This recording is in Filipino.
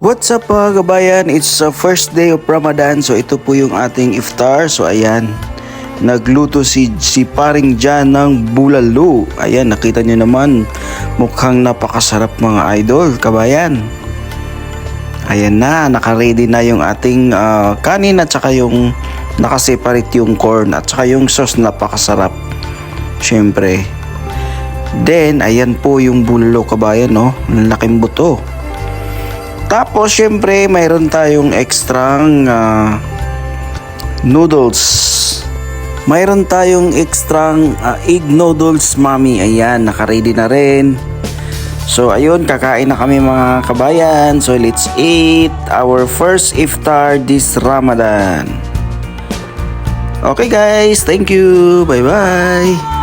What's up mga kabayan? It's the first day of Ramadan. So ito po yung ating iftar. So ayan, nagluto si paring Jan ng bulalo. Ayan, nakita nyo naman, mukhang napakasarap mga idol, kabayan. Ayan na, naka-ready na yung ating kanin at saka yung nakaseparate yung corn at saka yung sauce, napakasarap. Syempre. Then, ayan po yung bulalo kabayan, no? Ang laking buto. Tapos, syempre, mayroon tayong extrang noodles. Mayroon tayong extrang egg noodles, mami. Ayan, naka-ready na rin. So, ayun, kakain na kami mga kabayan. So, let's eat our first iftar this Ramadan. Okay guys, thank you. Bye-bye.